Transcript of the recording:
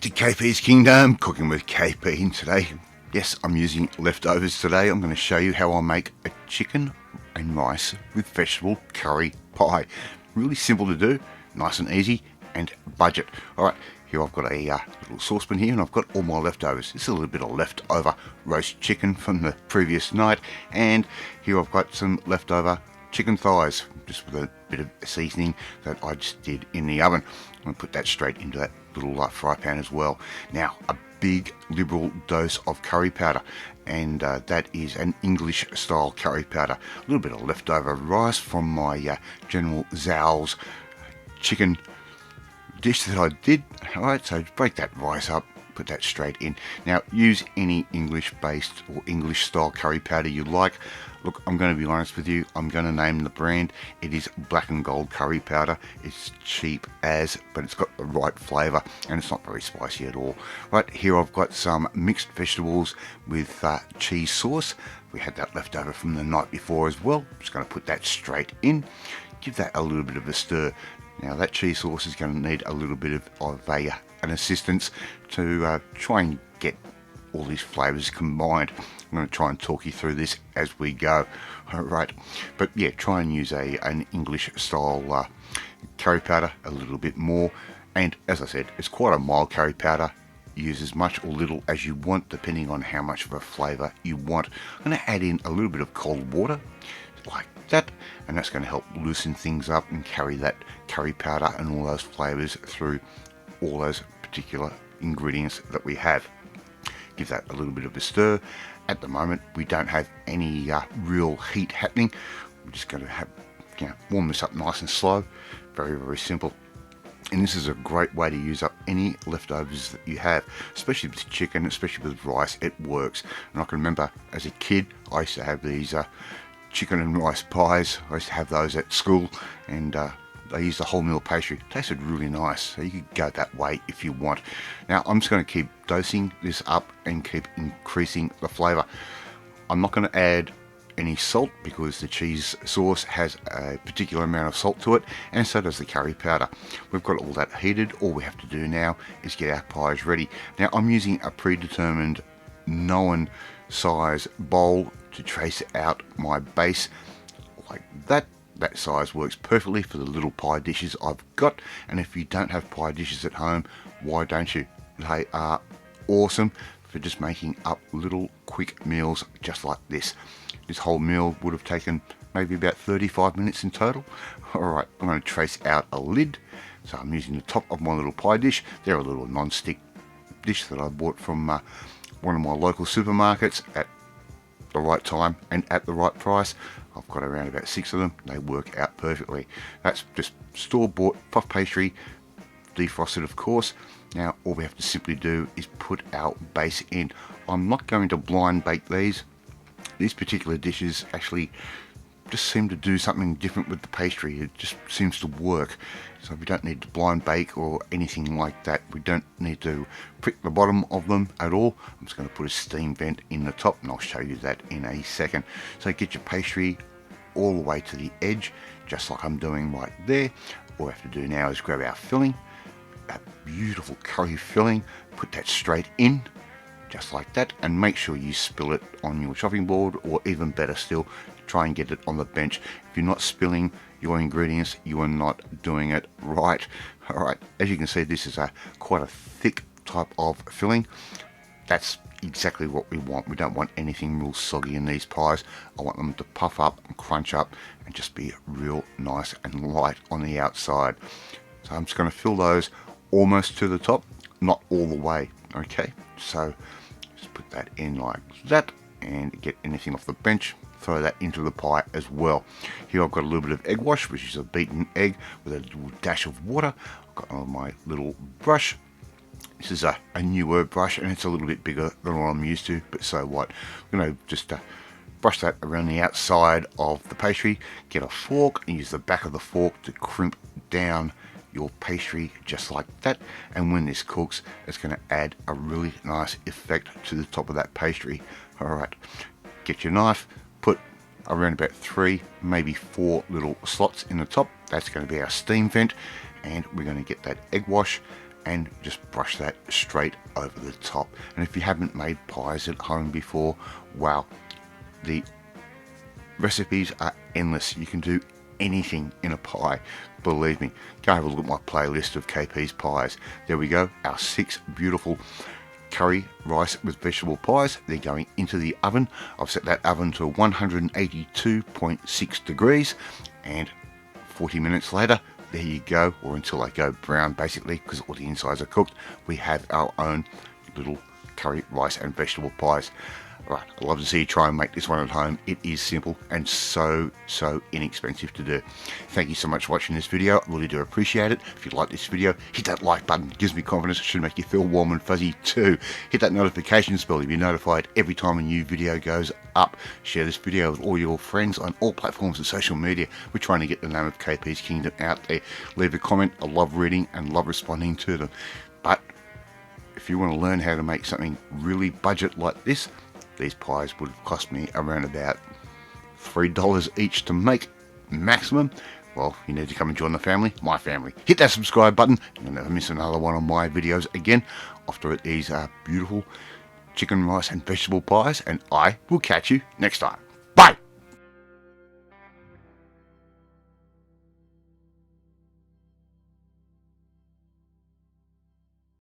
to KP's Kingdom, cooking with KP, and today, yes, I'm using leftovers today. I'm going to show you how I make a chicken and rice with vegetable curry pie. Really simple to do, nice and easy, and budget. Alright, here I've got a little saucepan here, and I've got all my leftovers. This is a little bit of leftover roast chicken from the previous night, and here I've got some leftover chicken thighs, just with a bit of seasoning that I just did in the oven. I'm going to put that straight into that little fry pan as well. Now, a big liberal dose of curry powder, and that is an English style curry powder. A little bit of leftover rice from my General Zhao's chicken dish that I did. Alright, so break that rice up, put that straight in. Now, use any English based or English style curry powder you like. Look, I'm going to be honest with you, I'm going to name the brand. It is Black and Gold curry powder. It's cheap as, but it's got the right flavour, and it's not very spicy at all. Right, here I've got some mixed vegetables with cheese sauce. We had that left over from the night before as well. Just going to put that straight in. Give that a little bit of a stir. Now, that cheese sauce is going to need a little bit of an assistance to try and get all these flavours combined. I'm going to try and talk you through this as we go. Alright, but yeah, try and use an English style curry powder a little bit more. And as I said, it's quite a mild curry powder. Use as much or little as you want, depending on how much of a flavour you want. I'm going to add in a little bit of cold water, like that, and that's going to help loosen things up and carry that curry powder and all those flavours through all those particular ingredients that we have. Give that a little bit of a stir. At the moment, we don't have any real heat happening. We're just going to have, warm this up nice and slow. Very, very simple. And this is a great way to use up any leftovers that you have, especially with chicken, especially with rice. It works. And I can remember as a kid, I used to have these chicken and rice pies. I used to have those at school, and they used the wholemeal pastry. It tasted really nice, so you could go that way if you want. Now, I'm just going to keep dosing this up and keep increasing the flavour. I'm not going to add any salt because the cheese sauce has a particular amount of salt to it, and so does the curry powder. We've got all that heated. All we have to do now is get our pies ready. Now, I'm using a predetermined known size bowl to trace out my base like that. That size works perfectly for the little pie dishes I've got, and if you don't have pie dishes at home, why don't you? They are awesome for just making up little quick meals just like this. This whole meal would have taken maybe about 35 minutes in total. Alright, I'm going to trace out a lid. So I'm using the top of my little pie dish. They're a little non-stick dish that I bought from one of my local supermarkets at the right time and at the right price. I've got around about 6 of them. They work out perfectly. That's just store-bought puff pastry, defrosted of course. Now all we have to simply do is put our base in. I'm not going to blind bake these. These particular dishes actually just seem to do something different with the pastry. It just seems to work. So we don't need to blind bake or anything like that. We don't need to prick the bottom of them at all. I'm just going to put a steam vent in the top, and I'll show you that in a second. So get your pastry all the way to the edge, just like I'm doing right there. All we have to do now is grab our filling, a beautiful curry filling, put that straight in, just like that, and make sure you spill it on your chopping board, or even better still, try and get it on the bench. If you're not spilling your ingredients, you are not doing it right. Alright, as you can see, this is quite a thick type of filling. That's exactly what we want. We don't want anything real soggy in these pies. I want them to puff up and crunch up and just be real nice and light on the outside. So I'm just going to fill those almost to the top, not all the way. Okay, so just put that in like that, and get anything off the bench, throw that into the pie as well. Here I've got a little bit of egg wash, which is a beaten egg with a little dash of water. I've got on my little brush. This is a newer brush, and it's a little bit bigger than what I'm used to, but so what. I'm going to just brush that around the outside of the pastry. Get a fork and use the back of the fork to crimp down your pastry just like that, and when this cooks, it's going to add a really nice effect to the top of that pastry. Alright, get your knife, put around about 3, maybe 4 little slots in the top. That's going to be our steam vent, and we're going to get that egg wash and just brush that straight over the top. And if you haven't made pies at home before, wow, the recipes are endless. You can do anything in a pie, believe me. Go have a look at my playlist of KP's pies. There we go, our 6 beautiful curry rice with vegetable pies. They're going into the oven. I've set that oven to 182.6 degrees, and 40 minutes later, there you go, or until they go brown basically, because all the insides are cooked, we have our own little curry rice and vegetable pies. Right, I'd love to see you try and make this one at home. It is simple and so inexpensive to do. Thank you so much for watching this video. I really do appreciate it. If you like this video, hit that like button. It gives me confidence. It should make you feel warm and fuzzy too. Hit that notification bell to be notified every time a new video goes up. Share this video with all your friends on all platforms of social media. We're trying to get the name of KP's Kingdom out there. Leave a comment. I love reading and love responding to them. But if you want to learn how to make something really budget like this, these pies would have cost me around about $3 each to make, maximum. Well, you need to come and join the family, my family. Hit that subscribe button. You'll never miss another one of my videos again. After it, these are beautiful chicken, rice and vegetable pies, and I will catch you next time. Bye!